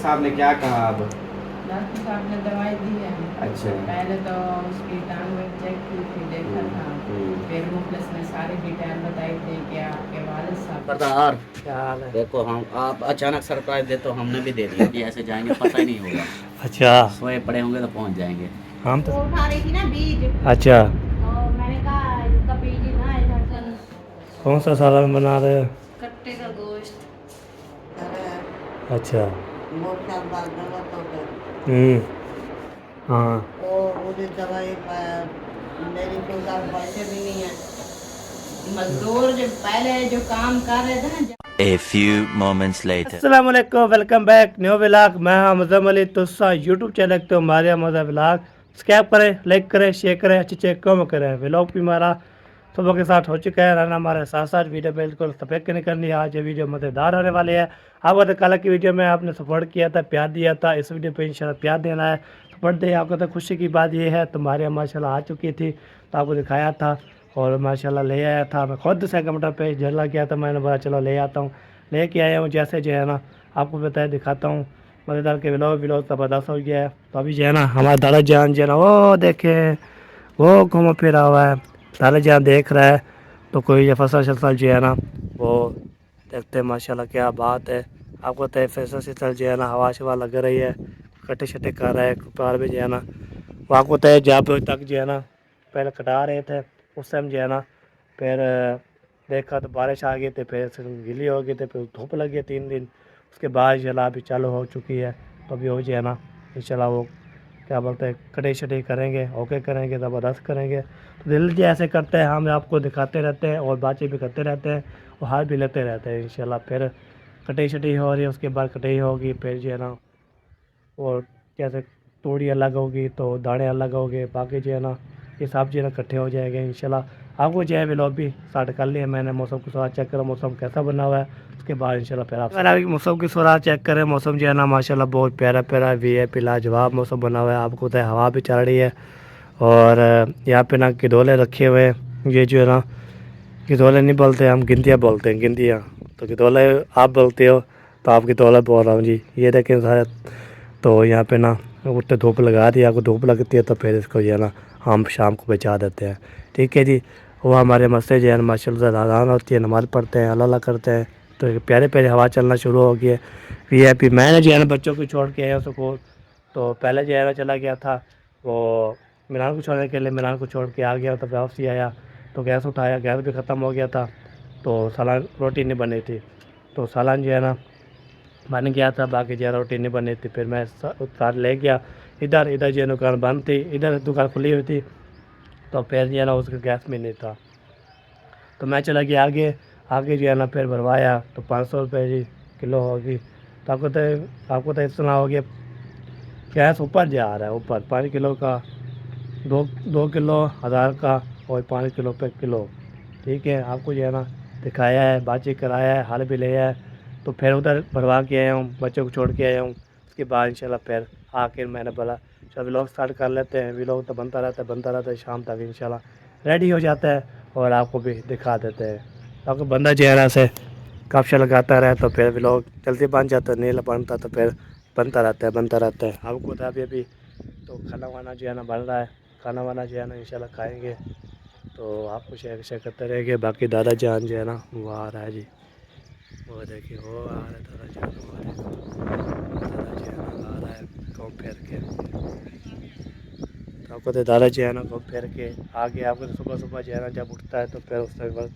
साहब ने क्या कहा अब? डॉक्टर साहब ने दवाई दी है। अच्छा। पहले तो उसकी टांग में चेक की थी, देखा था, फिर मुखलिस ने सारी डिटेल बताई थी कि आपके वालिद साहब। सरदार क्या हाल है? देखो, हम आप अचानक सरप्राइज दे तो हमने भी दे दिया कि ऐसे जाएंगे, पता ही नहीं होगा। अच्छा, सोए पड़े होंगे तो पहुंच जाएंगे। हम तो वो उठा रही थी ना बीज, अच्छा, तो मैंने कहा इसका बीज ही ना इधर से कौन सा सालन बना रहे हो? कट्टे का गोश्त। अच्छा, वो सब बात गलत हो गई। हम्म, हाँ, वो मुझे दवाई मेरी तो घर पैसे भी नहीं है। मजदूर जो पहले जो काम कर रहे थे ना, A few moments later. अस्सलाम वालेकुम, वेलकम बैक न्यू व्लॉग। मैं हमज़म अली तुस्सा यूट्यूब चैनल तो हमारे मज़ा व्लॉग सब्सक्राइब करें, लाइक करें, शेयर करें, अच्छे अच्छे कमेंट करें। व्लॉग भी हमारा सुबह के साथ हो चुका है, रहना हमारे साथ साथ वीडियो बिल्कुल सफेद नहीं करनी है। आज ये वीडियो मज़ेदार होने वाली है। आपको तो कल की वीडियो में आपने सपोर्ट किया था, प्यार दिया था, इस वीडियो पे इंशाल्लाह प्यार देना है, सपोर्ट दे। आपको तो खुशी की बात ये है तुम्हारे यहाँ माशाल्लाह आ चुकी थी तो आपको दिखाया था और माशाल्लाह ले आया था। मैं खुद सेकंड पे जला गया था, मैंने बोला चलो ले आता हूँ, लेके आया हूँ। जैसे जो है ना आपको बताया दिखाता हूँ, मज़ेदार के व्लॉग ज़बरदस्त हो गया है। तो अभी जो है ना हमारा दादा जान जो है ना वो देखें, वो घूमा फिरा हुआ है, दादा जान देख रहा है। तो कोई ये फसल शसल जो है ना वो देखते हैं, माशाल्लाह क्या बात है। आपको तो फसल शसल जो है ना हवा शवा लग रही है, कटे शटे कर रहा है पार में जो है ना। वो आपको तो जहाँ पे तक जो है ना पहले कटा रहे थे उस टाइम जो है ना, फिर देखा तो बारिश आ गई थी, फिर गीली हो गई थी, फिर धूप लग गई 3 दिन। उसके बाद इंशाल्लाह अभी चालू हो चुकी है। तो अभी हो जो है ना इंशाल्लाह वो क्या बोलते हैं कटे शटे करेंगे, ओके करेंगे, ज़बरदस्त करेंगे। तो दिल जी ऐसे करते हैं, हम आपको दिखाते रहते हैं और बातचीत भी करते रहते हैं और हाथ भी लेते रहते हैं। इंशाल्लाह फिर कटाई शटाई हो रही है, उसके बाद कटाई होगी, फिर जो है ना और जैसे तोड़ी अलग होगी तो दाने अलग होंगे, बाकी जो है ना ये सब जो है ना इकट्ठे हो जाएंगे इंशाल्लाह। आपको जो है व्लॉग भी स्टार्ट कर लिया मैंने। मौसम की सुराग चेक करो, मौसम कैसा बना हुआ है, उसके बाद इंशाल्लाह फिर आप अगर मौसम की सुराग चेक करें, मौसम जो है ना माशाल्लाह बहुत प्यारा प्यारा VIP लाजवाब मौसम बना हुआ है। आपको तो हवा भी चल रही है और यहाँ पे ना गिदोले रखे हुए हैं। ये जो है ना गिदोले नहीं बोलते, हम गिंदियाँ बोलते हैं, गिंदियाँ। तो गिदोले आप बोलते हो तो आप गिदोला बोल रहा हूँ जी। ये देखें सारे, तो यहाँ पे ना उठते धूप लगा दी, आपको धूप लगती है तो फिर इसको जो है ना हम शाम को बचा देते हैं। ठीक है जी। वो हमारे मस्जिद जो है माशाल्लाह अज़ान होती है, नमाज़ पढ़ते हैं, अल्लाह करते हैं, तो प्यारे प्यारे हवा चलना शुरू हो गया है। VIP मैंने जो है ना बच्चों को छोड़ के आया स्कूल, तो पहले जो है ना चला गया था वो मिलान को छोड़ने के लिए, मिलान को छोड़ के आ गया तो वापसी आया तो गैस उठाया, गैस भी ख़त्म हो गया था, तो सालन रोटी नहीं बनी थी, तो सालन जो है ना बन गया था, बाकी जो है रोटी नहीं बनी थी। फिर मैं साथ ले गया इधर, इधर जो है दुकान बंद थी, इधर दुकान खुली हुई थी, तो फिर जो है ना उसका गैस भी नहीं था, तो मैं चला गया आगे। आगे जो है ना फिर भरवाया तो 500 रुपये जी किलो होगी। तो आपको तो इतना हो गया, गैस ऊपर जा रहा है, ऊपर 5 किलो का, 2 किलो 1000 का और 5 किलो पे किलो। ठीक है, आपको जो है ना दिखाया है, बातचीत कराया है, हाल भी ले आया है। तो फिर उधर भरवा के आया हूँ, बच्चों को छोड़ के आया हूँ। उसके बाद इंशाल्लाह फिर आखिर मैंने बोला चल व्लॉग स्टार्ट कर लेते हैं। व्लॉग तो बनता रहता है, शाम तक इंशाल्लाह रेडी हो जाता है और आपको भी दिखा देते हैं। तो आपको बंदा चेहरा से कपशा लगाता रहे तो फिर व्लॉग जल्दी बन जाता है, नहीं बनता तो फिर बनता रहता है। आपको बता अभी तो खाना वाना जो है ना बन रहा है, खाना वाना जो है ना इंशाल्लाह खाएँगे, तो आपको शेयर शेयर करते रहेंगे। बाकी दादा जान जो है ना वो आ रहा है जी, वो देखिए वो आ रहा है दादा जान, वो दादा जी है ना आ रहा है घूम फिर के। तो आपको तो दादा जी है ना घूम फिर के आ गया। आपको तो सुबह सुबह जो है ना जब उठता है तो फिर उस टाइम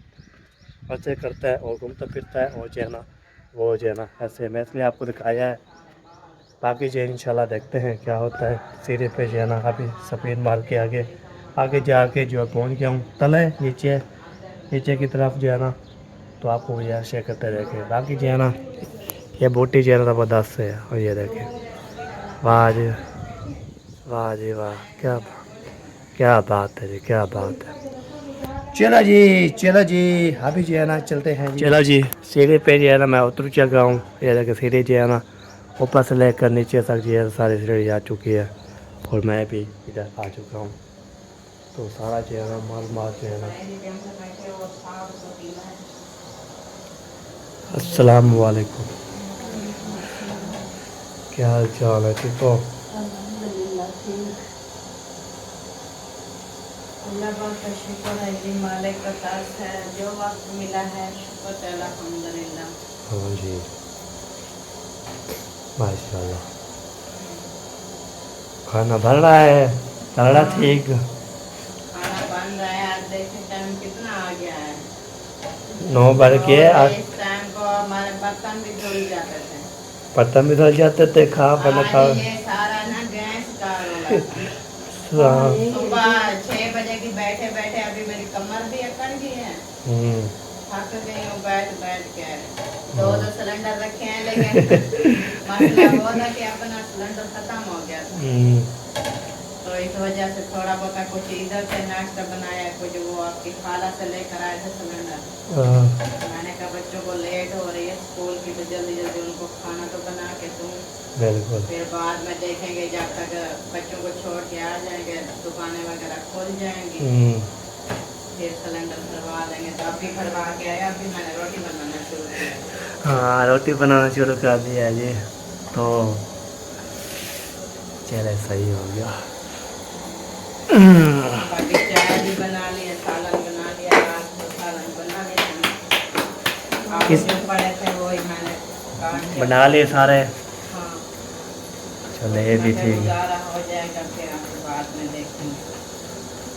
बच्चे करता है और घूमता फिरता है और जो है ना वो जो है ना ऐसे मैं इसलिए आपको दिखाया है। बाकी जो इंशाल्लाह देखते हैं क्या होता है। सीधे पे जो है ना अभी सफ़ेद मार के आगे आगे जाके जो है पहुँच गया हूँ तले नीचे की तरफ जो है ना, तो आपको यह शेयर करते रहेंगे। बाकी जो है ना ये बूटी जो है ना ज़बरदस्त है और ये देखें, वाह जी वाह जी वाह, क्या बात है जी, क्या बात है। चलो जी अभी जो है ना चलते हैं जी। चलो जी सीढ़ी पे जो है ना मैं उतर चुका हूँ। ये देखें सीढ़ी जो है ना ऊपर से लेकर नीचे तक जो है सारी सीढ़ी आ चुकी है और मैं भी इधर आ चुका हूँ। तो सारा जो है ना माल जो है ना। अस्सलाम वालेकुम। क्या हाल चाल है? ठीक हो? अल्हम्दुलिल्लाह ठीक। अल्लाह पाक का शुक्र है जी, मालिक का ताज है, जो वक्त मिला है शुक्र है अल्हम्दुलिल्लाह। हाँ जी, माशाल्लाह। खाना बन रहा है, चल रहा ठीक। खाना बन रहा है। आज देखें टाइम कितना आ गया है। 9 बज के और इस टाइम को हमारे बर्तन भी धुल जाते थे। बर्तन भी धुल जाते थे, खा बना खा। आज ये सारा ना गैस का रोला था। हाँ। सुबह 6 बजे की बैठे बैठे अभी मेरी कमर भी अकड़ गई है। थक गई हूँ बैठ बैठ के। दो सिलेंडर रखे हैं, लेकिन मसला वो था कि अपना सिलेंडर खत्म हो गया था, तो इस वजह से थोड़ा बहुत कुछ इधर से नाश्ता बनाया, कुछ वो आपकी खाला से लेकर आए थे सिलेंडर। मैंने कहा बच्चों को लेट हो रही है स्कूल की, तो जल्दी जल्दी उनको खाना तो बना के दूँ। बिल्कुल। फिर बाद में देखेंगे, जब तक बच्चों को छोड़ के आ जाएंगे दुकानें वगैरह खुल जाएंगी, फिर सिलेंडर भरवा देंगे। तो अभी भरवा के आया, अभी मैंने रोटी बनाना शुरू किया। हाँ, रोटी बनाना शुरू कर दिया जी, तो चले सही हो गया। बाकी चाय भी बना लिया, सालन बना लिया, रात को सालन बना लिया। आलू जो पड़े थे वही मैंने काट के बना लिए सारे। हाँ, चलो ये भी फिर ठीक है। गुजारा हो जाएगा, फिर आपको बाद में देखेंगे।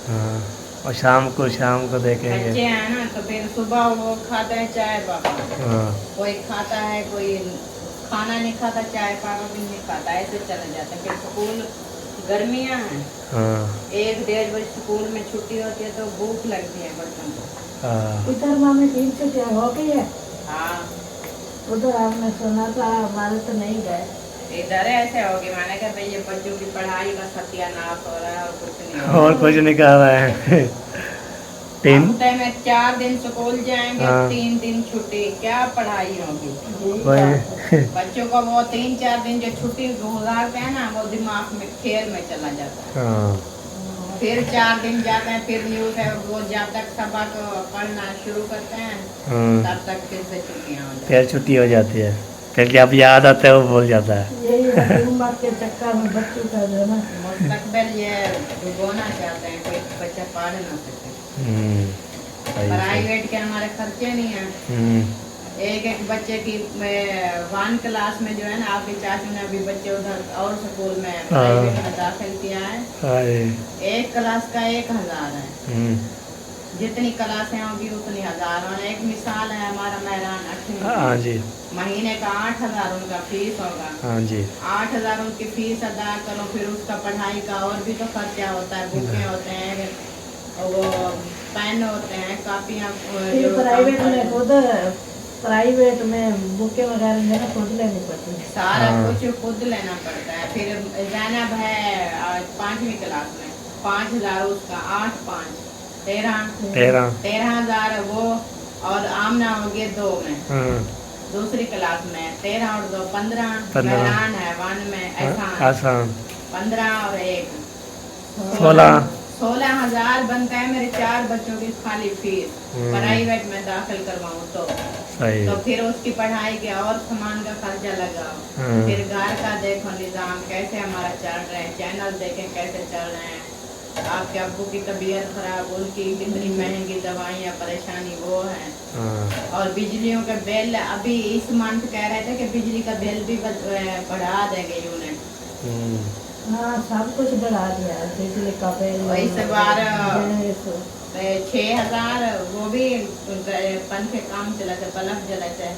हाँ, और शाम को देखेंगे। बच्चे हैं ना, तो फिर सुबह वो खाते हैं चाय पापा। हाँ। कोई खाता है, कोई खाना नहीं खाता, चाय पापा भी नहीं खाता, ऐसे चले जाते हैं। फिर स्कूल गर्मियाँ हैं, हाँ। 1-1.5 बजे स्कूल में छुट्टी होती है, तो भूख लगती है बच्चों को। हाँ। उधर मामे 3 छुट्टियाँ हो गई है। हाँ, उधर आपने सुना था, हमारे तो नहीं गए। इधर ऐसे होगी। मैंने कहा भाई ये बच्चों की पढ़ाई का सत्यानाश हो रहा है और कुछ नहीं हो और कुछ नहीं कर रहा है। 3 हफ्ते में 4 दिन स्कूल जाएंगे, हाँ। 3 दिन छुट्टी, क्या पढ़ाई होगी। वही। बच्चों को वो 3-4 दिन जो छुट्टी गुजारते हैं ना, वो दिमाग में खेल में चला जाता है। हाँ। फिर 4 दिन जाते हैं, फिर न्यूज़ है वो जब तक सबक पढ़ना शुरू करते हैं तब तक फिर से छुट्टियाँ हो जाती हैं। फिर छुट्टी हो जाती है, फिर जब याद आता है वो भूल जाता है। यही उम्र के चक्कर में बच्चों का जो है ना, मुस्तकबिल ये डुबोना चाहते हैं, कोई बच्चा पढ़ ना सके। सही। प्राइवेट के हमारे खर्चे नहीं हैं। एक बच्चे की 1 क्लास में जो है ना, आपकी चाची ने अभी बच्चे उधर और स्कूल में प्राइवेट में दाखिल किया है। 1 क्लास का 1000 है। जितनी क्लासें होंगी उतनी 1000। और एक मिसाल है, हमारा मेहरान 8वीं हाँ जी। महीने का 8000 उनका फीस होगा। हाँ जी। 8000 उनकी फीस अदा करो, फिर उसका पढ़ाई का और भी तो खर्चा होता है, बुकें होते हैं, वो पेन होते हैं, कापियाँ। प्राइवेट में खुद प्राइवेट में बुकें वगैरह लेना खुद लेनी पड़ती है। सारा कुछ खुद लेना पड़ता है। फिर जैनब है 5वीं क्लास में, 5000 उसका, 8-5 13,000 वो। और आमना हो गए 2 में, दूसरी क्लास में 13 और 2 15। मेहरान है 1 में, ऐसा 15 और 1 16,000 बनता है मेरे 4 बच्चों की खाली फीस। प्राइवेट में दाखिल करवाऊँ तो फिर उसकी पढ़ाई के और सामान का खर्चा लगाओ, फिर घर का देखो निजाम कैसे हमारा चल रहा है, चैनल देखें कैसे चल रहे हैं। आपके अब्बू की तबीयत खराब, उनकी कितनी महंगी दवाइयाँ, परेशानी वो है। और बिजलियों का बिल अभी इस मंथ कह रहे थे कि बिजली का बिल भी बढ़ा देंगे यूनिट। हाँ, सब कुछ बढ़ा दिया है, बिजली का बिल। इस बार 6,000 वो भी पंखे काम चला था, बल्ब जला था।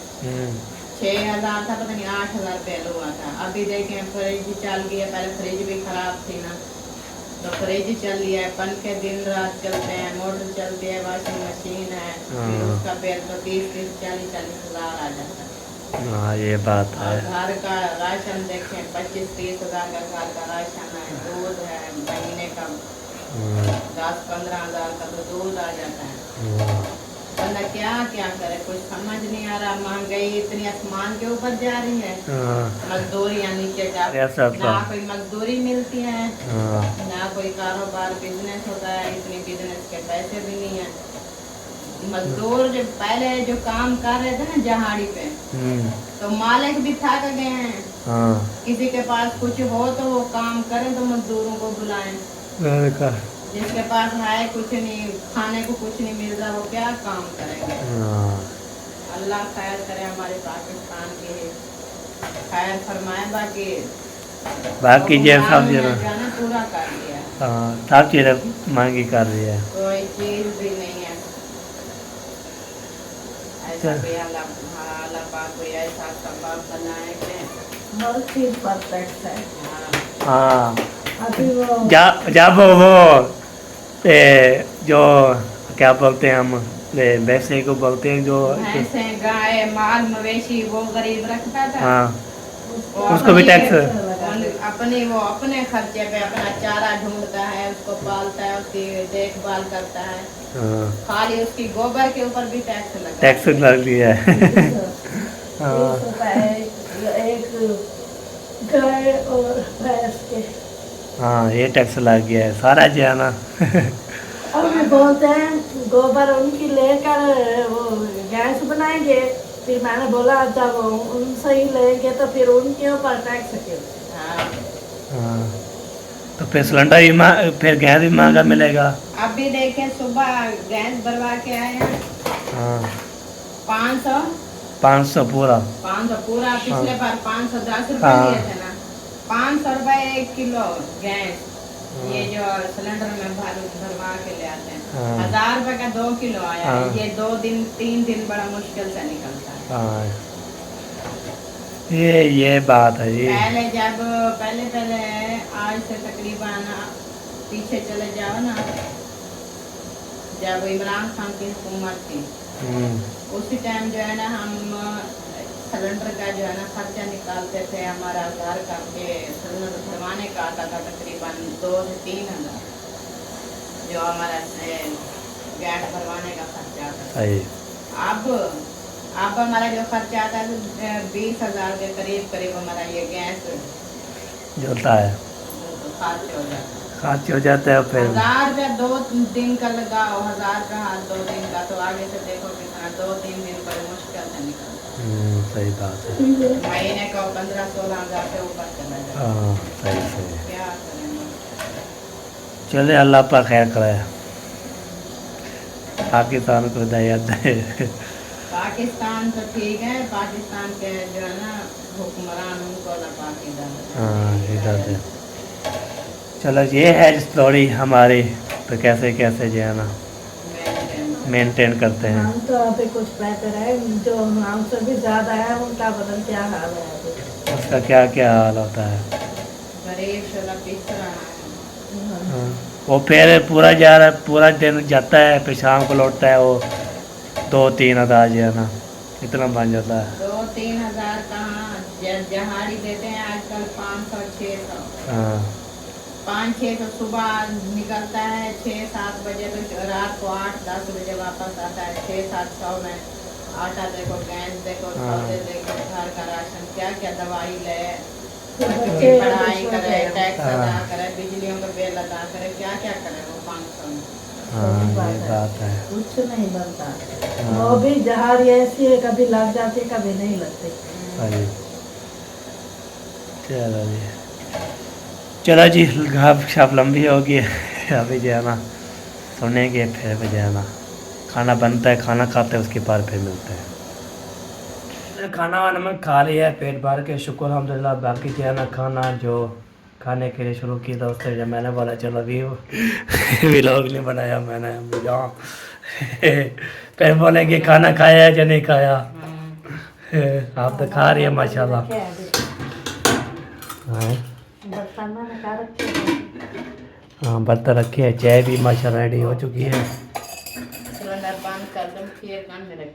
6,000 था, पता नहीं 8,000 बिल हुआ था। अभी देखें फ्रिज चल गया, पहले फ्रिज भी खराब थी ना, तो फ्रिज चल लिया है, पंखे दिन रात चलते हैं, मोटर चलती है, वॉशिंग मशीन है, फिर उसका बिल तो 30-40 हज़ार आ जाता है। हाँ, ये बात है। घर का राशन देखें 25-30 हज़ार का घर का राशन है, दूध है महीने का 10-15 हज़ार का तो दूध आ जाता है। बंदा क्या क्या करे, कुछ समझ नहीं आ रहा। महंगाई इतनी आसमान के ऊपर जा रही है, मजदूरियाँ नीचे जा, ना कोई मजदूरी मिलती है, ना कोई कारोबार बिजनेस होता है, इतनी बिजनेस के पैसे भी नहीं है। मजदूर जो पहले जो काम कर रहे थे ना जहाड़ी पे, तो मालिक भी थक गए हैं। हाँ किसी के पास कुछ हो तो वो काम करे तो मजदूरों को बुलाएं। मैंने कहा जिसके पास है कुछ नहीं, खाने को कुछ नहीं मिल रहा, वो क्या काम करेंगे। हाँ अल्लाह खैर करे हमारे पाकिस्तान की, खैर फरमाए। बाकी जैसा सब जो जगह ना पूरा कर दिया, हाँ सब चीज़ें महंगी कर रही है। कोई चीज भी नहीं है ऐसा भी। अल्लाह पाक कोई ऐसा सबब बनाए कि हर चीज परफेक्ट है। हाँ अभी वो जब वो जो क्या बोलते हैं हम भैंसे को बोलते हैं जो भैंसे गाय माल मवेशी वो गरीब रखता था। हाँ वो उसको भी टैक्स अपने खर्चे पे अपना चारा ढूंढता है, उसको पालता है, उसकी देखभाल करता है। हाँ, खाली उसकी गोबर के ऊपर भी टैक्स लगा, टैक्स लग लिया है। हाँ 20 रुपए एक गाय और भैंस के। हाँ ये टैक्स लग गया है सारा जो है ना। अभी बोलते हैं गोबर उनकी लेकर वो गैस बनाएंगे। फिर मैंने बोला जब उनसे ही लेंगे तो फिर उनके ऊपर टैक्स क्यों। हाँ। हाँ तो फिर सिलेंडर भी फिर गैस भी महंगा मिलेगा। अभी देखे सुबह गैस भरवा के आए हैं, हाँ 500 पूरा। 500 पूरा। पिछले बार 510 रुपए हाँ। लिए थे ना। 500 रुपए 1 किलो गैस, ये जो सिलेंडर में भरवा के ले आते हैं। हाँ। 1000 रुपए का 2 किलो आया है। हाँ। ये 2 दिन 3 दिन बड़ा मुश्किल से निकलता है। हाँ ये बात है ये। पहले आज से तकरीबन पीछे चले जाओ ना, जब इमरान खान की हुकूमत थी उसी टाइम जो है ना हम सिलेंडर का जो है ना खर्चा निकालते थे। हमारा घर का सिलेंडर भरवाने का आता था तकरीबन 2 से 3 हज़ार, जो हमारा गैस भरवाने का खर्चा आता था। अब हमारा जो खर्चा आता है 20,000 के करीब हमारा ये गैस जोता है, खर्च हो जाता है। फिर 1000 रुपया 2 दिन का लगाओ, 1000 का हाथ 2 दिन का, तो आगे से देखो कितना 2-3 दिन बड़े मुश्किल से निकलता। सही बात है। महीने का 15-16 हज़ार से ऊपर चला जाए। हाँ सही क्या करेंगे। चले अल्लाह पर खैर करे, पाकिस्तान को हिदायत दे। पाकिस्तान तो ठीक है, पाकिस्तान के जो है ना हुक्मरान उनको अल्लाह पाक हिदायत। हाँ हिदायत है। चलो ये है स्टोरी हमारी, तो कैसे कैसे जो है ना मेंटेन करते हैं। हम तो अभी कुछ बेहतर है, जो हमसे भी ज्यादा है उनका बदल क्या हाल है अभी। उसका क्या क्या हाल होता है। गरीब शोला पिस रहा है। हाँ, वो फिर पूरा दिन जाता है, फिर शाम को लौटता है, वो 2-3 हज़ार जो है ना इतना बन जाता है। 2-3 हज़ार कहाँ, जहाड़ी देते हैं आजकल 500-600। हाँ 500-600 सुबह निकलता है, 6-7 बजे तो रात को 8-10 बजे वापस आता है। 600-700 में आटा देखो, गैस देखो, सौदे देखो, घर का राशन, क्या क्या दवाई ले, बच्चों की पढ़ाई करे, टैक्स अदा करे, बिजलियों का बिल अदा करे, क्या क्या करे वो 500 में। हाँ ये बात है। कुछ नहीं बनता। वो भी जहाड़ी ऐसी है, कभी लग जाती है कभी नहीं लगती। चलो जी गप शप लंबी होगी। अभी जो है ना सुनेंगे, फिर जो है ना खाना बनता है, खाना खाते हैं, उसके बाद फिर मिलते हैं। खाना वाना में खा लिया है, पेट भर के, शुक्र अल्हम्दुलिल्लाह। बाकी जो है ना खाना जो खाने के लिए शुरू की था उससे जब मैंने बोला चलो अभी व्लॉग नहीं बनाया मैंने, फिर बोलेंगे खाना खाया है या नहीं खाया। आप तो खा रही है माशाल्लाह। हाँ बर्तन रखे हैं, चाय भी माशाल्लाह रेडी हो चुकी है। सिलेंडर बंद कर दो, फिर कान में रख।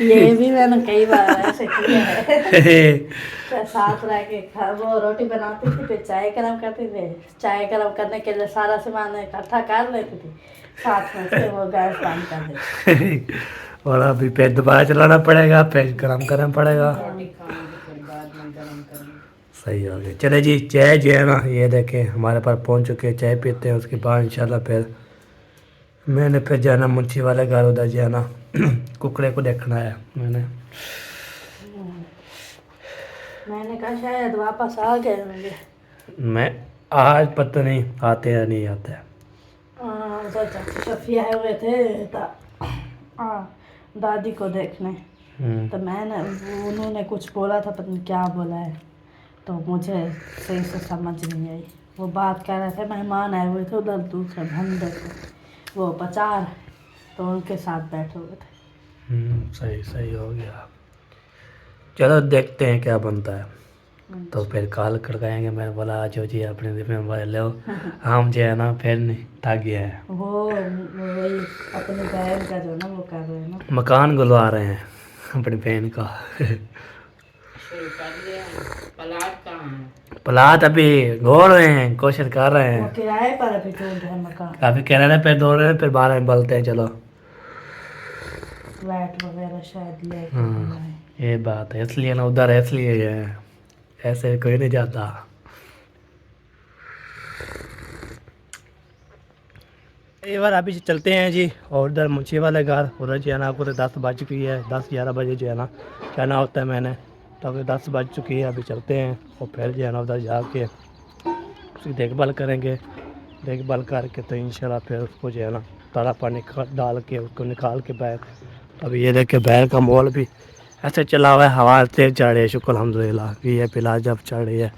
ये भी मैंने कई बार ऐसे किया है। साथ रह के वो रोटी बनाती थी, फिर चाय गरम करती थी। चाय गरम करने के लिए सारा सामान इकट्ठा कर लेती थी, साथ में फिर वो गैस बंद कर देती। और अभी फिर दोबारा चलाना पड़ेगा, फिर गरम करना पड़ेगा। रोटी खाऊंगी फिर बाद में गरम करूँगी। सही हो गया। चले जी चाय जो है ना ये देखें हमारे पास पहुंच चुके हैं, चाय पीते हैं, उसके बाद इंशाल्लाह फिर मैंने फिर जाना मुंशी वाले घर, उधर जाना कुकड़े को देखना है। मैंने कहा शायद वापस आ गए होंगे। मैं आज पता नहीं आते या नहीं आते। उधर चाची शफी आए हुए थे दादी को देखने। तो मैंने उन्होंने कुछ बोला था, पता नहीं क्या बोला है, तो मुझे सही से समझ नहीं आई। वो बात कर रहे थे, मेहमान आए हुए थे उधर दूसरे बंदे थे, वो पचार, तो उनके साथ बैठे हुए थे। सही सही हो गया। चलो देखते हैं क्या बनता है। तो फिर कॉल करवाएंगे। मैंने बोला आज जी अपने जिम्मेवारी लो, हम जो है ना फिर नहीं थक गया है। वो वही अपनी बहन का जो ना वो कर रहे हैं ना, मकान गुलवा रहे हैं अपनी बहन का। शुरू कर दिया। प्लाट कहाँ है? प्लाट अभी घोड़ रहे हैं, कोशिश कर रहे वो हैं। किराए पर अभी ढूंढ रहे हैं मकान। काफी कह रहे हैं, फिर दौड़ रहे हैं, फिर 12 में बलते हैं। चलो फ्लैट वगैरह शायद ले ये बात है, इसलिए ना उधर है, इसलिए ये है, ऐसे कोई नहीं जाता। एक बार अभी चलते हैं जी, और उधर मुंशी वाले घर, उधर जो है ना आपको तो 10 बज चुकी है, 10-11 बजे जो है ना कहना होता है मैंने, तो अभी 10 बज चुकी है। अभी चलते हैं और फिर जो है ना उधर जाके उसकी देखभाल करेंगे। देखभाल करके तो इंशाल्लाह फिर उसको जो है ना तारा पानी डाल के उसको निकाल के बैग। तो अभी ये देखे बैग का मोल भी ऐसे चला हुआ है, हवा तेज चढ़ रही है, शुक्र अल्हम्दुलिल्लाह कि ये पिला जब चढ़ रही है।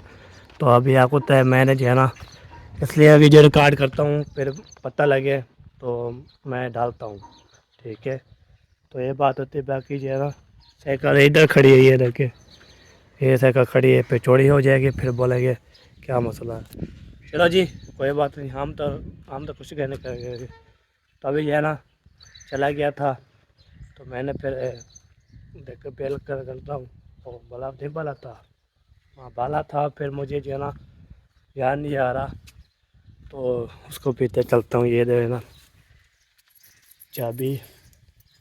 तो अभी आपको तय मैंने जो है ना इसलिए अभी जो रिकॉर्ड करता हूँ, फिर पता लगे तो मैं डालता हूँ, ठीक है। तो ये बात होती है। बाकी जो है ना साइकिल इधर खड़ी है, ये देखे ये साइकिल खड़ी है, फिर चोरी हो जाएगी, फिर बोलेंगे क्या मसला है। चलो जी कोई बात नहीं, हम तो कुछ कहने करेंगे। तो अभी जो है ना चला गया था, तो मैंने फिर देख बेल करता हूँ और बला नहीं बाला था, वहाँ बाला था। फिर मुझे जो है ना याद नहीं आ रहा, तो उसको पीते चलता हूँ। ये दे ना चाबी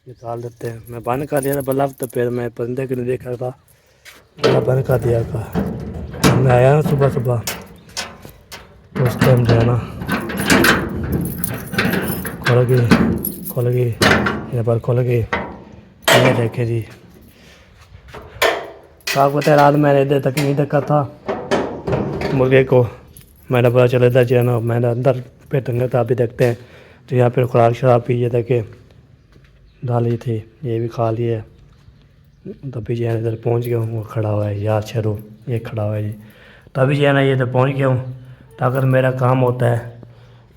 निकाल देते हैं। मैं बंद कर दिया था बल्ब, तो फिर मैं बंदे को नहीं देखा था, बल्ब बंद कर दिया था। मैं आया ना सुबह सुबह, तो उस टाइम जो है ना खोल गई ये बार खोल गई। ये देखे जी, आप बताए रात मैंने इधर तक नहीं देखा था मुर्गे को। मैंने पता चला था जो ना, मैंने अंदर पे टंगा था। अभी देखते हैं तो यहाँ पर खुराक शराब पी, ये देखे डाली थी, ये भी खा लिए। तभी जो है इधर पहुँच गया हूँ। वो खड़ा हुआ है यार शरू, ये खड़ा हुआ है जी। तभी जो है ना ये इधर पहुँच गया हूँ। तो अगर मेरा काम होता है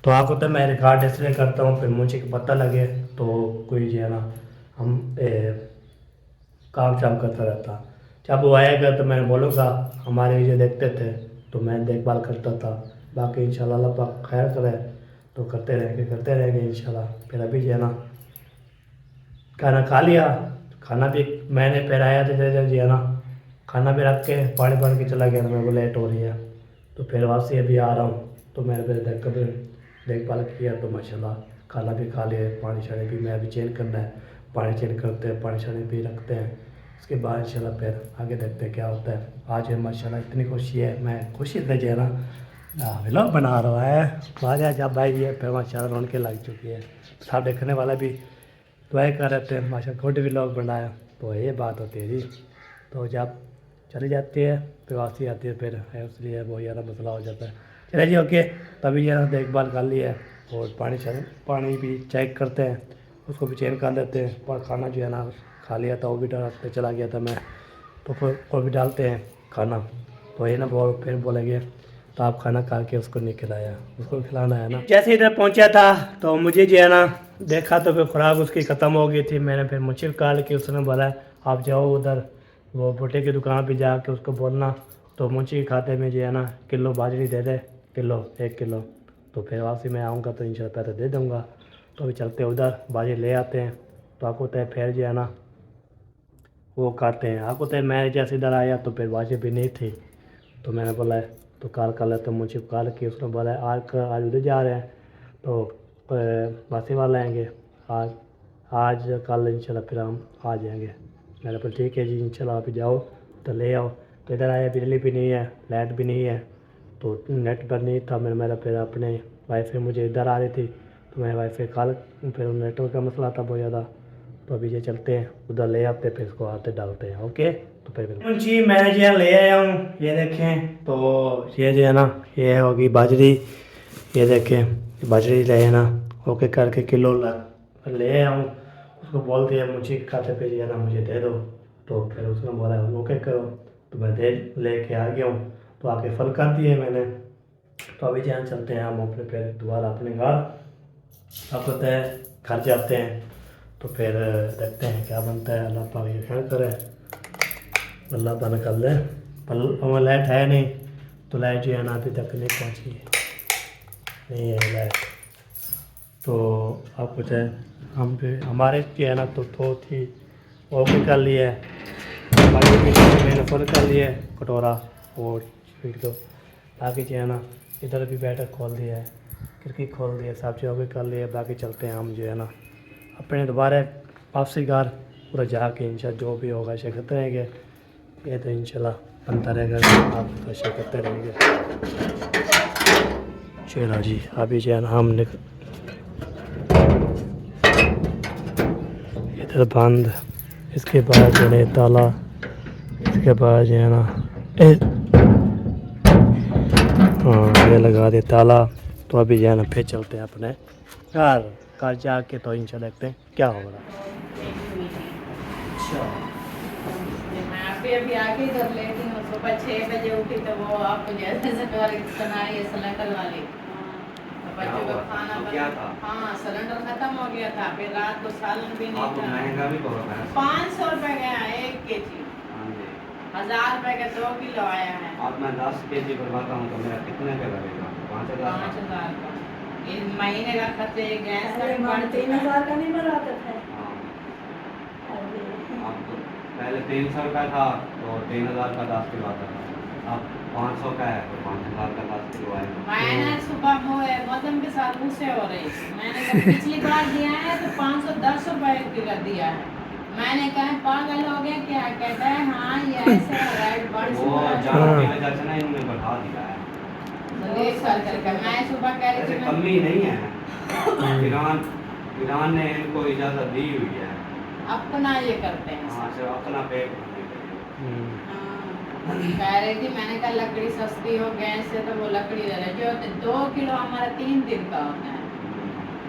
तो आपको तो मैं रिकॉर्ड इसलिए करता हूँ, फिर मुझे पता लगे तो कोई जो है ना हम काम शाम करता रहता। जब वो आएगा तो मैं बोलूँगा हमारे वीडियो देखते थे, तो मैं देखभाल करता था। बाकी इंशाल्लाह अल्लाह पाक खैर करे तो करते रहेंगे इंशाल्लाह। फिर अभी जो है ना खाना खा लिया, खाना भी मैंने फिर आया था जो है ना खाना भी रख के पानी भर के चला गया। मेरे को लेट हो रही है, तो फिर वापसी अभी आ रहा हूँ। तो मैंने फिर देखभाल किया, तो माशाल्लाह खाना भी खा लिया, पानी शानी भी मैं अभी चेंज करना है, पानी चेंज करते हैं, पानी शानी भी रखते हैं। उसके बाद इंशाल्लाह फिर आगे देखते हैं क्या होता है। आज है माशाल्लाह इतनी खुशी है, मैं खुशी से जो है ना व्लॉग बना रहा है। बाजा जब भाई ये फिर माशाल्लाह रौनकें लग चुकी है। सब देखने वाला भी दुआएं कर रहे थे माशाल्लाह खुद व्लॉग बनाया। तो ये बात होती है जी। तो जब चली जाती है फिर वापसी आती है, फिर है इसलिए बहुत ज़्यादा मसला हो जाता है। चलिए जी ओके, तभी ज़रा देखभाल कर ली है। और पानी भी चेक करते हैं, उसको भी चेंज कर देते हैं। पर खाना जो है ना खा लिया था, वो भी डालते चला गया था मैं, तो फिर वो भी डालते हैं खाना। तो ये ना फिर बोलेंगे तो आप खाना खा के उसको नहीं खिलाया, उसको खिलाना है ना। जैसे इधर पहुंचा था तो मुझे जो है ना देखा, तो फिर खुराक उसकी ख़त्म हो गई थी। मैंने फिर मुझे कॉल की, उसने बोला आप जाओ उधर वो भुट्टे की दुकान पे जाके उसको बोलना तो मुझे के खाते में जो है ना किलो बाजरी दे दे, 1 किलो। तो फिर वापसी मैं आऊँगा तो इंशाल्लाह पैसे दे दूँगा। तो अभी चलते उधर बाजरी ले आते हैं। तो आपको तय फिर जो है ना वो काटते हैं। आपको तय मैं जैसे इधर आया तो फिर बाजरी भी नहीं थी, तो मैंने बोला तो कॉल कर ले। तो मुझे कॉल की, उसने बोला आज उधर जा रहे हैं तो बासी वाले आएंगे आज कल इंशाल्लाह फिर हम आ जाएंगे। मैंने बोला ठीक है जी इंशाल्लाह आप जाओ तो ले आओ। तो इधर आया, बिजली भी नहीं है, लाइट भी नहीं है, तो नेट पर नहीं था। मेरा फिर अपने वाईफाई मुझे इधर आ रही थी, तो मैं वाईफाई कॉल, फिर नेटवर्क का मसला था बहुत ज़्यादा। तो अभी ये चलते हैं उधर ले आते, फिर इसको आते डालते हैं। ओके, तो फिर जी मैं जो है ले आया हूँ, ये देखें। तो ये जो है ना, ये होगी बाजरी, ये देखें बाजरी ले ना, ओके करके किलो ले आया हूँ। उसको बोलते हैं मुझे खाते पे जो है ना मुझे दे दो, तो फिर उसने बोला ओके करो, तो मैं दे लेके आ गया हूँ। तो आके फल कर दिए मैंने। तो अभी जहाँ चलते हैं हम अपने फिर दोबारा अपने घर, आपको पता है घर जाते हैं। तो फिर देखते हैं क्या बनता है। अल्लाह पाक ये खैर करे, अल्लाह बन कर ले। पर लाइट है नहीं, तो लाइट जो है ना अभी तक नहीं पहुँची है, नहीं है लाइट। तो आपको चाहे हम पे हमारे जो है ना तो थी वो भी कर लिया है, बाकी मैंने फुल कर लिया है कटोरा और स्वीट को। बाकी जो है ना इधर भी बैठक खोल दिया है, खिड़की खोल दिया, सब चीज़ भी कर लिया। बाकी चलते हैं हम जो है ना अपने दोबारा वापसी घर पूरा जाके इंशाल्लाह जो भी होगा शेयर करते रहेंगे। ये तो इंशाल्लाह बनता रहेगा, आप तो शेयर करते रहेंगे। चलो जी अभी जो है ना हम इधर बंद, इसके बाद जो है ताला, इसके बाद जो है ना हाँ ये लगा दे ताला। तो अभी जो है ना फिर चलते हैं अपने घर जाके, तो इंशाल्लाह देखते हैं क्या होगा। मैं अभी आके इधर लेटी हूँ, सुबह 6 बजे उठी तो वो आपको जैसे सुनाई है सिलेंडर वाली, तो बच्चों का खाना क्या था? हाँ सिलेंडर खत्म हो गया था, फिर रात को सालन भी नहीं था। महंगा भी बहुत है, 500 रुपए गया 1 kg, 1000 रुपए का 2 किलो आया है। अब मैं 10 kg बनवाता हूँ तो मेरा कितने का लगेगा? 5000 का। इस महीने का खर्चे गैस का अरे भी माँ बढ़ 3000 का नहीं बनाते थे। अब तो पहले 300 का था तो 3000 का 10 किलो आता था, अब 500 का है तो 5000 का 10 किलो आएगा। मैंने सुबह वो है मौसम के साथ गुस्से हो रही थी। मैंने कहा पिछली बार दिया है तो 510 रुपए किलो दिया है। मैंने कहा पागल हो गया क्या? कहता है हाँ ये ऐसे रेट बढ़ वो जान की वजह से ना इन्होंने बढ़ा दिया है। मैं सुबह कह रही ऐसे थी कमी नहीं है, ईरान ने इनको इजाज़त दी हुई है। अपना ये करते हैं हाँ सिर्फ अपना पेट भरने के लिए। कह रही थी, मैंने कहा लकड़ी सस्ती हो गैस से तो वो लकड़ी ले रहे जो 2 किलो हमारा 3 दिन का होता है।